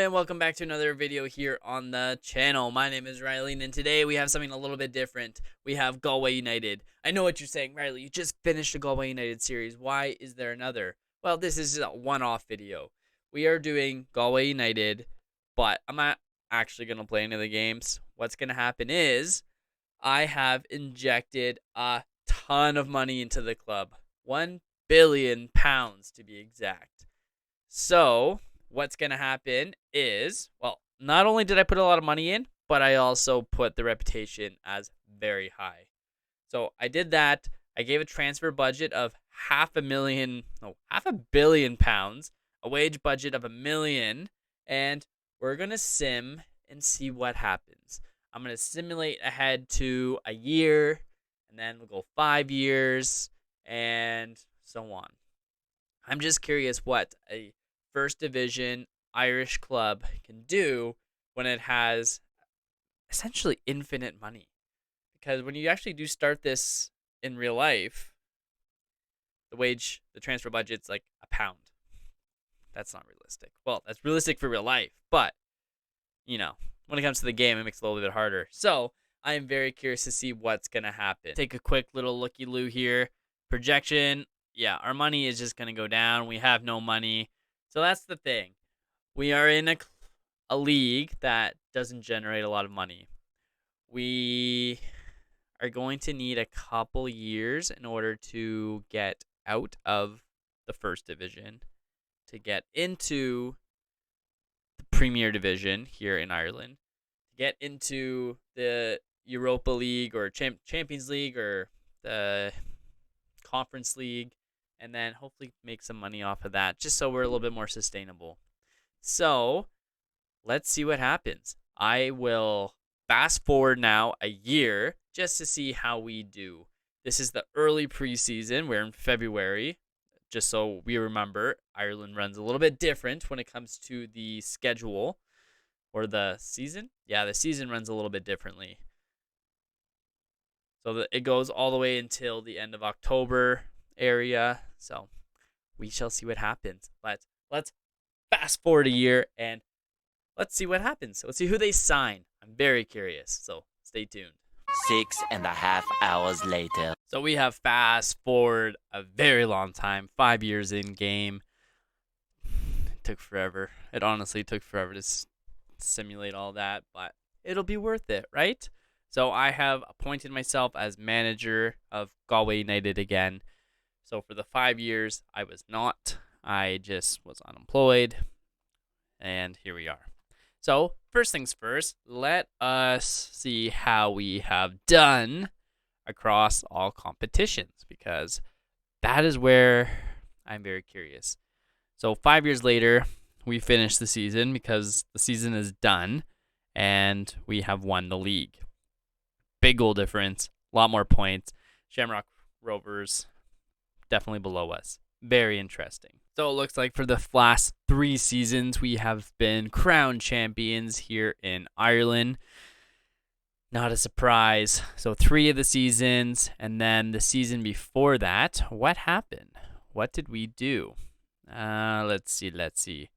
And welcome back to another video here on the channel. My name is Riley, and today we have something a little bit different. We have Galway United. I know what you're saying, Riley, you just finished the Galway United series. Why is there another? Well, this is a one-off video. We are doing Galway United, but I'm not actually going to play any of the games. What's going to happen is I have injected a ton of money into the club. £1 billion to be exact. So what's going to happen is, well, not only did I put a lot of money in, but I also put the reputation as very high. So I did that. I gave a transfer budget of £500 million, a wage budget of £1 million, and we're going to sim and see what happens. I'm going to simulate ahead to a year, and then we'll go 5 years, and so on. I'm just curious what a first division Irish club can do when it has essentially infinite money. Because when you actually do start this in real life, the transfer budget's like £1. That's not realistic. Well, that's realistic for real life, but, when it comes to the game, it makes it a little bit harder. So I am very curious to see what's going to happen. Take a quick little looky-loo here. Projection, yeah, our money is just going to go down. We have no money. So that's the thing. We are in a league that doesn't generate a lot of money. We are going to need a couple years in order to get out of the first division, to get into the Premier Division here in Ireland, to get into the Europa League or Champions League or the Conference League, and then hopefully make some money off of that, just so we're a little bit more sustainable. So let's see what happens. I will fast forward now a year just to see how we do. This is the early preseason. We're in February. Just so we remember, Ireland runs a little bit different when it comes to the schedule or the season. Yeah, the season runs a little bit differently. So it goes all the way until the end of October area. So we shall see what happens. But let's fast forward a year and let's see what happens. Let's see who they sign. I'm very curious. So stay tuned. 6.5 hours later. So we have fast forward a very long time, 5 years in game. It took forever. It honestly took forever to simulate all that, but it'll be worth it, right? So I have appointed myself as manager of Galway United again. So for the 5 years, I was not. I just was unemployed. And here we are. So first things first, let us see how we have done across all competitions, because that is where I'm very curious. So 5 years later, we finished the season because the season is done and we have won the league. Big goal difference, a lot more points. Shamrock Rovers definitely below us. Very interesting. So it looks like for the last 3 seasons, we have been crowned champions here in Ireland. Not a surprise. So 3 of the seasons, and then the season before that, what happened? What did we do? Let's see.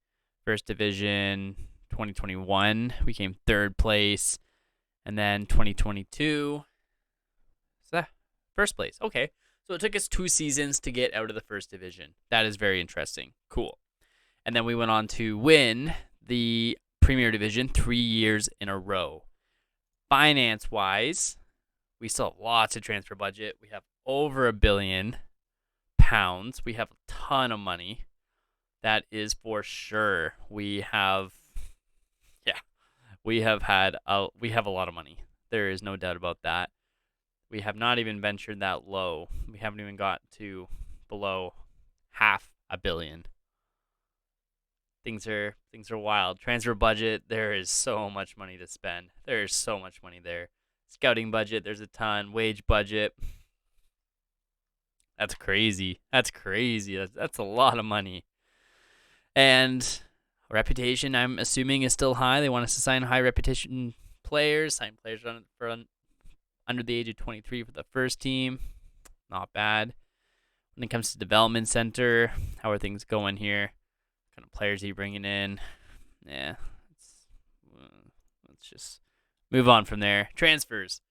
First division, 2021, we came 3rd place. And then 2022, first place. Okay. So it took us 2 seasons to get out of the first division. That is very interesting. Cool. And then we went on to win the Premier Division 3 years in a row. Finance-wise, we still have lots of transfer budget. We have over £1 billion. We have a ton of money. That is for sure. We have a lot of money. There is no doubt about that. We have not even ventured that low. We haven't even got to below £500 million. Things are wild. Transfer budget, there is so much money to spend. There is so much money there. Scouting budget, there's a ton. Wage budget. That's crazy. That's a lot of money. And reputation, I'm assuming, is still high. They want us to sign high reputation players, sign players under the age of 23 for the first team. Not bad. When it comes to development center, how are things going here? What kind of players are you bringing in? Yeah, let's just move on from there. Transfers.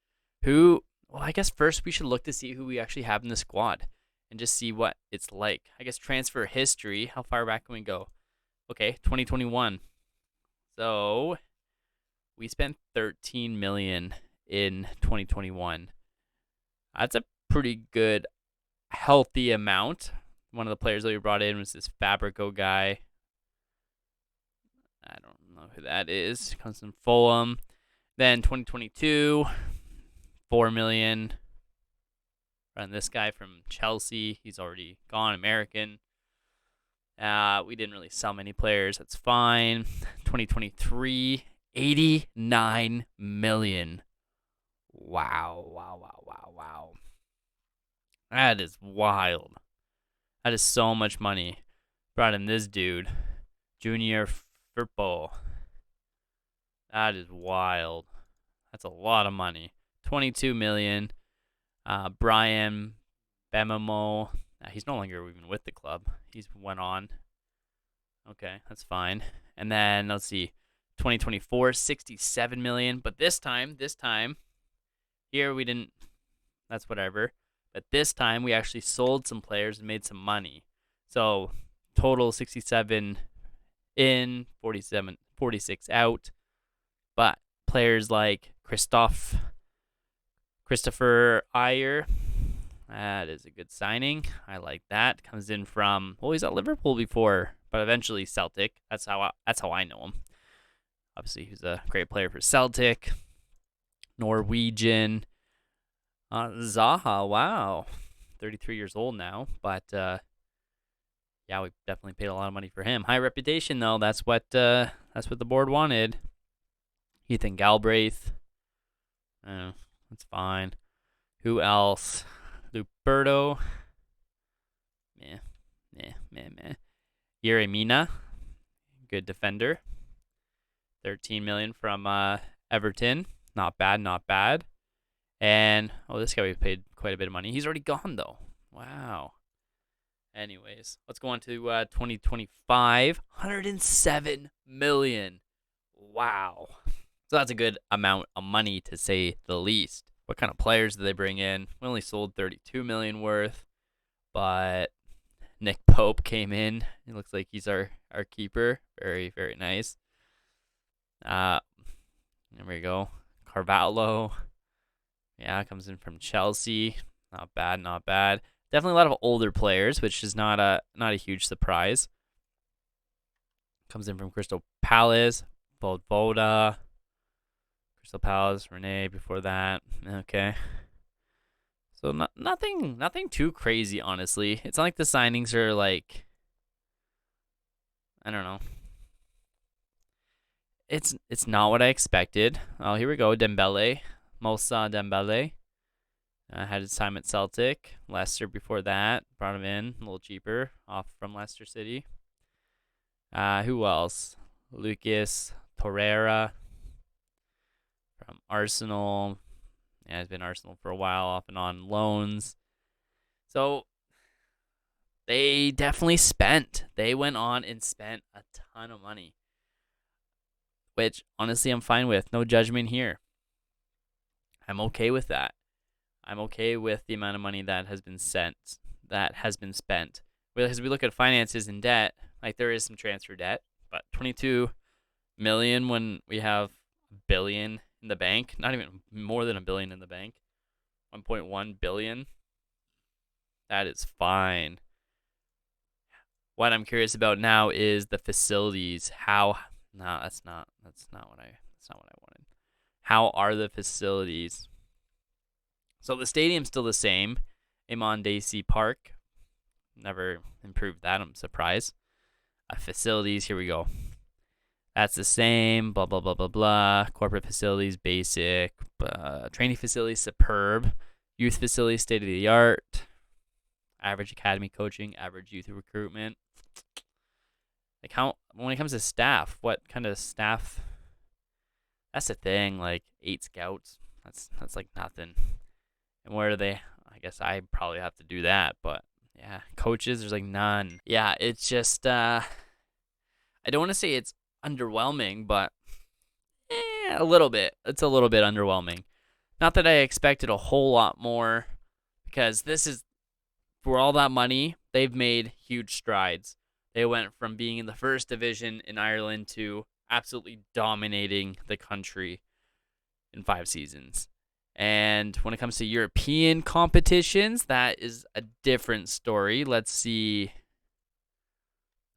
Who? Well, I guess first we should look to see who we actually have in the squad and just see what it's like. I guess transfer history. How far back can we go? Okay, 2021. So we spent 13 million in 2021. That's a pretty good, healthy amount. One of the players that we brought in was this Fabrico guy. I don't know who that is. Comes from Fulham. Then 2022, 4 million. And this guy from Chelsea, he's already gone, American. We didn't really sell many players. That's fine. 2023, 89 million. Wow. That is wild. That is so much money. Brought in this dude, Junior Firpo. That is wild. That's a lot of money. 22 million. Brian Bemamo. He's no longer even with the club. He's went on. Okay, that's fine. And then let's see, 2024, 67 million. But this time, here we didn't. That's whatever. But this time we actually sold some players and made some money. So total 67 in, 46 out. But players like Christopher Ayer, that is a good signing. I like that. Comes in from, well, he's at Liverpool before, but eventually Celtic. That's how I know him. Obviously, he's a great player for Celtic. Norwegian. Zaha, wow. 33 years old now, but yeah, we definitely paid a lot of money for him. High reputation though. That's what the board wanted. Ethan Galbraith. That's fine. Who else? Luperto. Meh. Yeremina. Good defender. 13 million from Everton. Not bad. And, this guy we paid quite a bit of money. He's already gone, though. Wow. Anyways, let's go on to 2025. 107 million. Wow. So that's a good amount of money, to say the least. What kind of players did they bring in? We only sold 32 million worth, but Nick Pope came in. It looks like he's our keeper. Very, very nice. There we go. Carvalho. Yeah, comes in from Chelsea. Not bad. Definitely a lot of older players, which is not a huge surprise. Comes in from Crystal Palace, Voda, Crystal Palace, Renee before that. Okay. So nothing too crazy, honestly. It's not like the signings are like, I don't know. It's not what I expected. Oh, here we go. Moussa Dembele. Had his time at Celtic. Leicester before that. Brought him in a little cheaper, off from Leicester City. Who else? Lucas Torreira from Arsenal. Yeah, he's been Arsenal for a while, off and on loans. So they definitely spent. They went on and spent a ton of money, which honestly I'm fine with. No judgment here. I'm okay with that. I'm okay with the amount of money that has been spent. Because we look at finances and debt, like there is some transfer debt, but 22 million when we have a billion in the bank, not even more than a billion in the bank, 1.1 billion. That is fine. What I'm curious about now is the facilities. That's not what I wanted. How are the facilities? So the stadium's still the same. Amon Dacey Park. Never improved that, I'm surprised. Facilities, here we go. That's the same. Blah, blah, blah, blah, blah. Corporate facilities, basic. Training facilities, superb. Youth facilities, state of the art. Average academy coaching, average youth recruitment. Like when it comes to staff, what kind of staff? That's the thing. Like 8 scouts. That's like nothing. And where are they? I guess I probably have to do that, but yeah, coaches, there's like none. Yeah, it's just I don't want to say it's underwhelming, but A little bit. It's a little bit underwhelming. Not that I expected a whole lot more, because this is, for all that money, they've made huge strides. They went from being in the first division in Ireland to absolutely dominating the country in 5 seasons. And when it comes to European competitions, that is a different story. Let's see.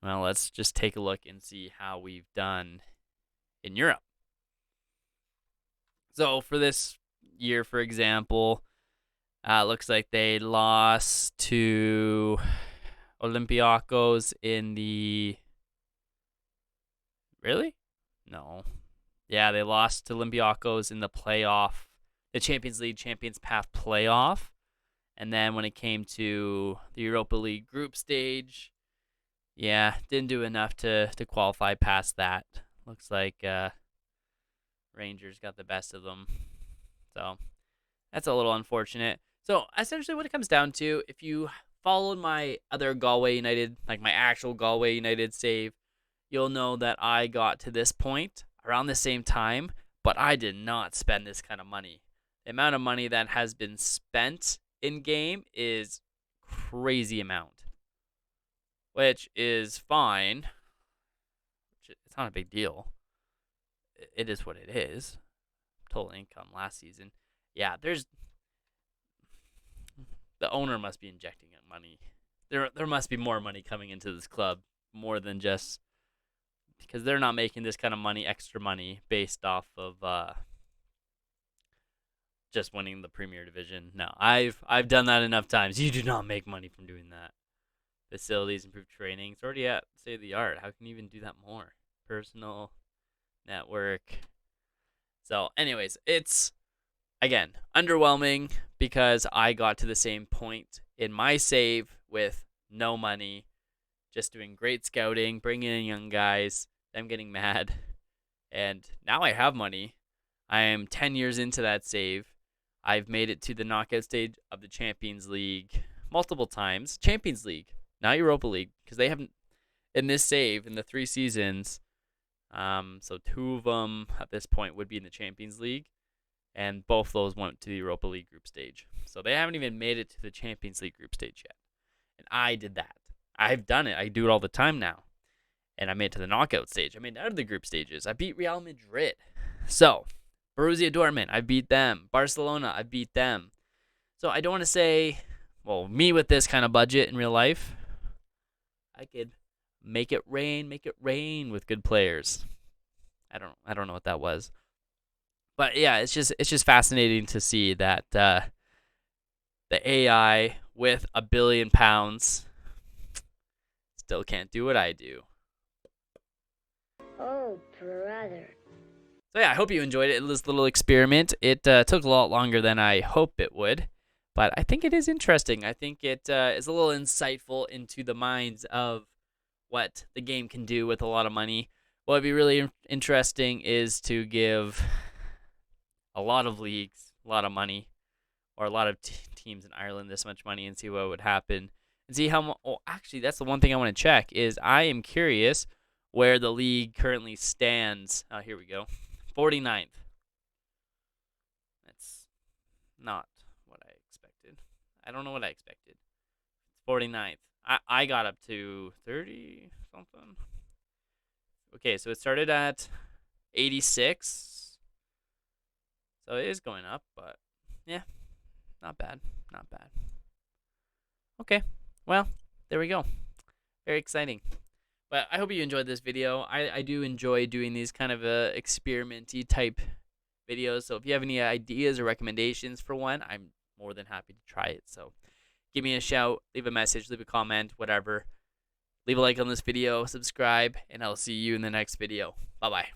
Well, let's just take a look and see how we've done in Europe. So for this year, for example, looks like they lost to Olympiacos in the... Really? No. Yeah, they lost to Olympiacos in the playoff, the Champions League Champions Path playoff. And then when it came to the Europa League group stage, yeah, didn't do enough to qualify past that. Looks like Rangers got the best of them. So that's a little unfortunate. So essentially what it comes down to, if you followed my other Galway United, like my actual Galway United save, you'll know that I got to this point around the same time, but I did not spend this kind of money. The amount of money that has been spent in game is crazy amount, which is fine. It's not a big deal. It is what it is. Total income last season. Yeah, the owner must be injecting money. There must be more money coming into this club, more than just because they're not making this kind of money, extra money, based off of just winning the Premier Division. No, I've done that enough times. You do not make money from doing that. Facilities, improved training. It's already at state of the art. How can you even do that more? Personal network. So, anyways, it's again underwhelming because I got to the same point in my save with no money, just doing great scouting, bringing in young guys, them getting mad, and now I have money. I am 10 years into that save. I've made it to the knockout stage of the Champions League multiple times. Champions League, not Europa League, because they haven't, in this save, in the 3 seasons, so 2 of them at this point would be in the Champions League, and both those went to the Europa League group stage. So they haven't even made it to the Champions League group stage yet. And I did that. I've done it. I do it all the time now. And I made it to the knockout stage. I made it out of the group stages. I beat Real Madrid. So, Borussia Dortmund, I beat them. Barcelona, I beat them. So I don't want to say, well, me with this kind of budget in real life, I could make it rain with good players. I don't know what that was. But yeah, it's just fascinating to see that the AI with £1 billion still can't do what I do. Oh, brother. So yeah, I hope you enjoyed it. This little experiment. It took a lot longer than I hoped it would, but I think it is interesting. I think it is a little insightful into the minds of what the game can do with a lot of money. What would be really interesting is to give a lot of leagues a lot of money, or a lot of teams in Ireland this much money, and see what would happen. And see how actually, that's the one thing I want to check, is I am curious where the league currently stands. Oh, here we go. 49th. That's not what I expected. I don't know what I expected. 49th. I got up to 30 something. Okay, so it started at 86. So it is going up, but yeah, not bad. Not bad. Okay, well, there we go. Very exciting. But I hope you enjoyed this video. I do enjoy doing these kind of experimenty type videos. So if you have any ideas or recommendations for one, I'm more than happy to try it. So give me a shout, leave a message, leave a comment, whatever. Leave a like on this video, subscribe, and I'll see you in the next video. Bye-bye.